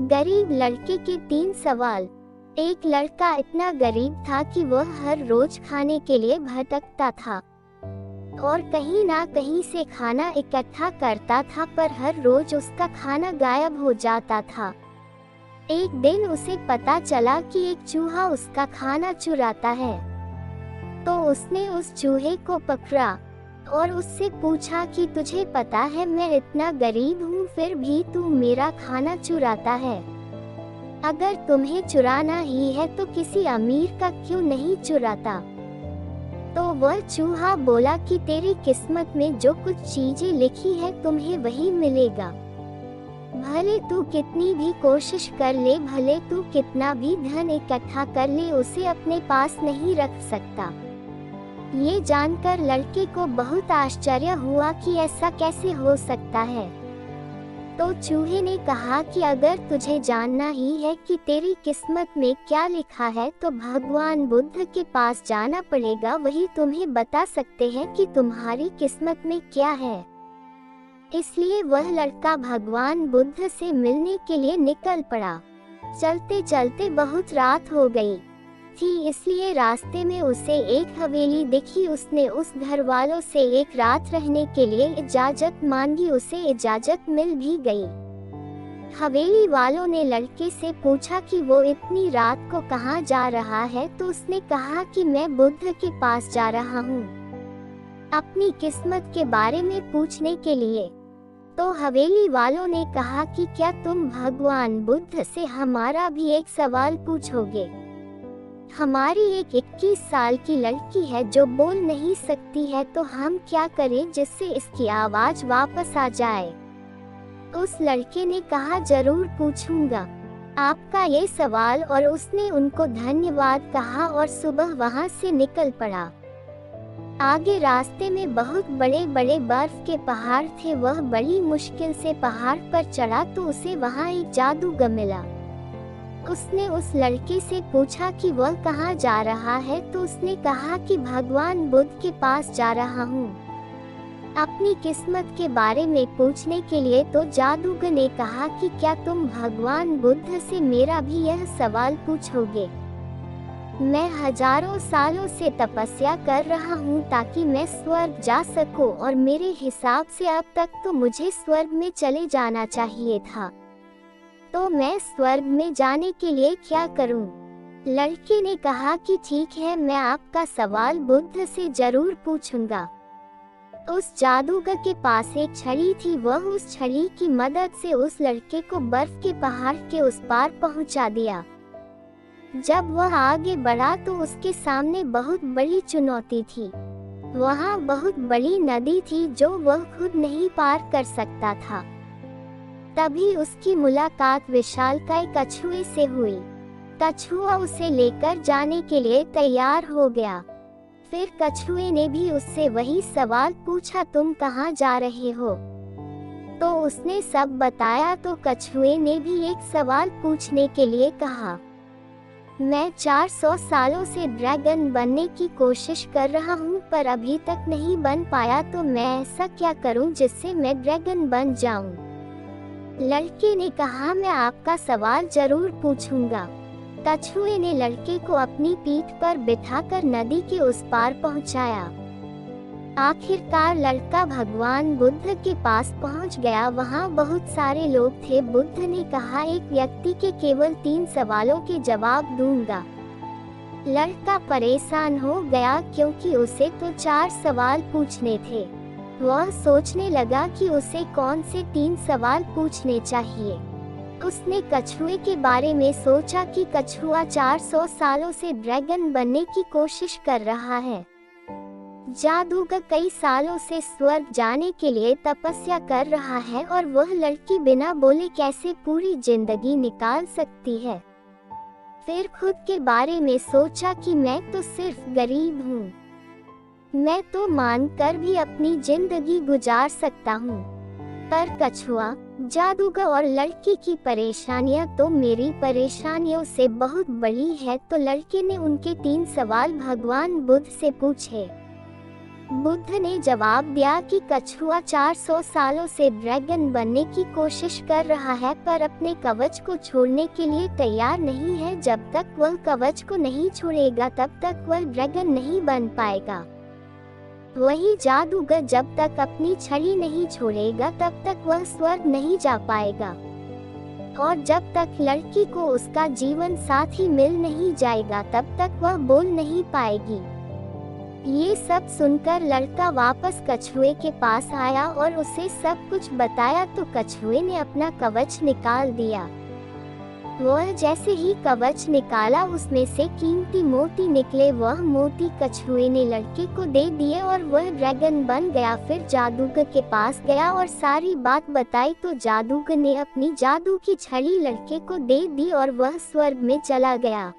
गरीब लड़के के 3 सवाल। एक लड़का इतना गरीब था कि वह हर रोज खाने के लिए भटकता था और कहीं ना कहीं से खाना इकट्ठा करता था, पर हर रोज उसका खाना गायब हो जाता था। एक दिन उसे पता चला कि एक चूहा उसका खाना चुराता है, तो उसने उस चूहे को पकड़ा और उससे पूछा कि तुझे पता है मैं इतना गरीब हूँ, फिर भी तू मेरा खाना चुराता है। अगर तुम्हें चुराना ही है तो किसी अमीर का क्यों नहीं चुराता? तो वह चूहा बोला कि तेरी किस्मत में जो कुछ चीजें लिखी है तुम्हें वही मिलेगा। भले तू कितनी भी कोशिश कर ले, भले तू कितना भी धन इकट्ठा कर ले, उसे अपने पास नहीं रख सकता। ये जानकर लड़के को बहुत आश्चर्य हुआ कि ऐसा कैसे हो सकता है। तो चूहे ने कहा कि अगर तुझे जानना ही है कि तेरी किस्मत में क्या लिखा है तो भगवान बुद्ध के पास जाना पड़ेगा, वही तुम्हें बता सकते हैं कि तुम्हारी किस्मत में क्या है। इसलिए वह लड़का भगवान बुद्ध से मिलने के लिए निकल पड़ा। चलते चलते बहुत रात हो गई थी, इसलिए रास्ते में उसे एक हवेली दिखी। उसने उस घर वालों से एक रात रहने के लिए इजाजत मांगी, उसे इजाजत मिल भी गई। हवेली वालों ने लड़के से पूछा कि वो इतनी रात को कहाँ जा रहा है, तो उसने कहा कि मैं बुद्ध के पास जा रहा हूँ अपनी किस्मत के बारे में पूछने के लिए। तो हवेली वालों ने कहा कि क्या तुम भगवान बुद्ध से हमारा भी एक सवाल पूछोगे? हमारी एक 21 साल की लड़की है जो बोल नहीं सकती है, तो हम क्या करें जिससे इसकी आवाज वापस आ जाए? उस लड़के ने कहा जरूर पूछूंगा आपका ये सवाल, और उसने उनको धन्यवाद कहा और सुबह वहां से निकल पड़ा। आगे रास्ते में बहुत बड़े बड़े बर्फ के पहाड़ थे। वह बड़ी मुश्किल से पहाड़ पर चढ़ा तो उसे वहां एक जादूगर मिला। उसने उस लड़के से पूछा कि वह कहाँ जा रहा है, तो उसने कहा कि भगवान बुद्ध के पास जा रहा हूँ अपनी किस्मत के बारे में पूछने के लिए। तो जादूगर ने कहा कि क्या तुम भगवान बुद्ध से मेरा भी यह सवाल पूछोगे? मैं हजारों सालों से तपस्या कर रहा हूँ ताकि मैं स्वर्ग जा सकूं, और मेरे हिसाब से अब तक तो मुझे स्वर्ग में चले जाना चाहिए था, तो मैं स्वर्ग में जाने के लिए क्या करूं? लड़के ने कहा कि ठीक है, मैं आपका सवाल बुद्ध से जरूर पूछूंगा। उस जादूगर के पास एक छड़ी थी। वह उस छड़ी की मदद से उस लड़के को बर्फ के पहाड़ के उस पार पहुंचा दिया। जब वह आगे बढ़ा तो उसके सामने बहुत बड़ी चुनौती थी। वहां बहुत बड़ी नदी थी जो वह खुद नहीं पार कर सकता था। तभी उसकी मुलाकात विशालकाय कछुए से हुई। कछुआ उसे लेकर जाने के लिए तैयार हो गया। फिर कछुए ने भी उससे वही सवाल पूछा, तुम कहाँ जा रहे हो? तो उसने सब बताया। तो कछुए ने भी एक सवाल पूछने के लिए कहा, मैं 400 सालों से ड्रैगन बनने की कोशिश कर रहा हूँ, पर अभी तक नहीं बन पाया, तो मैं ऐसा क्या करूँ जिससे मैं ड्रैगन बन जाऊँ? लड़के ने कहा मैं आपका सवाल जरूर पूछूंगा। कछुए ने लड़के को अपनी पीठ पर बिठाकर नदी के उस पार पहुंचाया। आखिरकार लड़का भगवान बुद्ध के पास पहुंच गया। वहां बहुत सारे लोग थे। बुद्ध ने कहा एक व्यक्ति के केवल 3 सवालों के जवाब दूंगा। लड़का परेशान हो गया क्योंकि उसे तो 4 सवाल पूछने थे। वह सोचने लगा कि उसे कौन से 3 सवाल पूछने चाहिए। उसने कछुए के बारे में सोचा कि कछुआ 400 सालों से ड्रैगन बनने की कोशिश कर रहा है। जादूगर कई सालों से स्वर्ग जाने के लिए तपस्या कर रहा है, और वह लड़की बिना बोले कैसे पूरी जिंदगी निकाल सकती है। फिर खुद के बारे में सोचा कि मैं तो सिर्फ गरीब हूँ, मैं तो मानकर भी अपनी जिंदगी गुजार सकता हूँ, पर कछुआ, जादूगर और लड़की की परेशानियाँ तो मेरी परेशानियों से बहुत बड़ी है। तो लड़के ने उनके 3 सवाल भगवान बुद्ध से पूछे। बुद्ध ने जवाब दिया कि कछुआ 400 सालों से ड्रैगन बनने की कोशिश कर रहा है, पर अपने कवच को छोड़ने के लिए तैयार नहीं है। जब तक वह कवच को नहीं छोड़ेगा तब तक वह ड्रैगन नहीं बन पाएगा। वही जादूगर जब तक अपनी छड़ी नहीं छोड़ेगा तब तक वह स्वर्ग नहीं जा पाएगा, और जब तक लड़की को उसका जीवन साथी मिल नहीं जाएगा तब तक वह बोल नहीं पाएगी। ये सब सुनकर लड़का वापस कछुए के पास आया और उसे सब कुछ बताया, तो कछुए ने अपना कवच निकाल दिया। वह जैसे ही कवच निकाला उसमें से कीमती मोती निकले। वह मोती कछुए ने लड़के को दे दिए और वह ड्रैगन बन गया। फिर जादूगर के पास गया और सारी बात बताई, तो जादूगर ने अपनी जादू की छड़ी लड़के को दे दी और वह स्वर्ग में चला गया।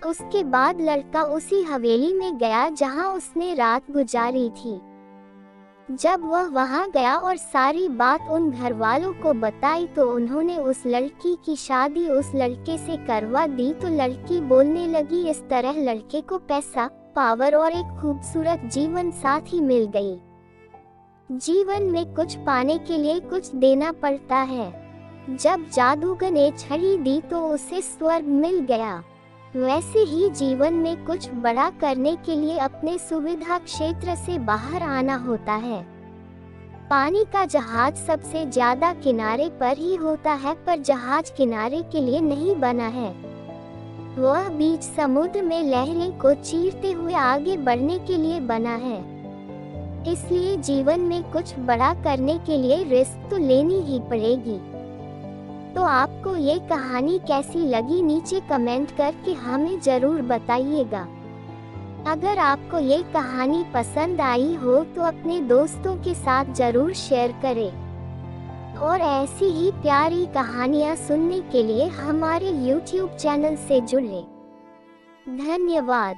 उसके बाद लड़का उसी हवेली में गया जहां उसने रात गुजारी थी। जब वह वहां गया और सारी बात उन घर वालों को बताई, तो उन्होंने उस लड़की की शादी उस लड़के से करवा दी। तो लड़की बोलने लगी। इस तरह लड़के को पैसा, पावर और एक खूबसूरत जीवन साथी मिल गई। जीवन में कुछ पाने के लिए कुछ देना पड़ता है। जब जादूगर ने छड़ी दी तो उसे स्वर्ग मिल गया। वैसे ही जीवन में कुछ बड़ा करने के लिए अपने सुविधा क्षेत्र से बाहर आना होता है। पानी का जहाज सबसे ज्यादा किनारे पर ही होता है, पर जहाज किनारे के लिए नहीं बना है। वह बीच समुद्र में लहरें को चीरते हुए आगे बढ़ने के लिए बना है। इसलिए जीवन में कुछ बड़ा करने के लिए रिस्क तो लेनी ही पड़ेगी। तो आपको ये कहानी कैसी लगी नीचे कमेंट करके हमें जरूर बताइएगा। अगर आपको ये कहानी पसंद आई हो तो अपने दोस्तों के साथ जरूर शेयर करें, और ऐसी ही प्यारी कहानियाँ सुनने के लिए हमारे YouTube चैनल से जुड़ें। धन्यवाद।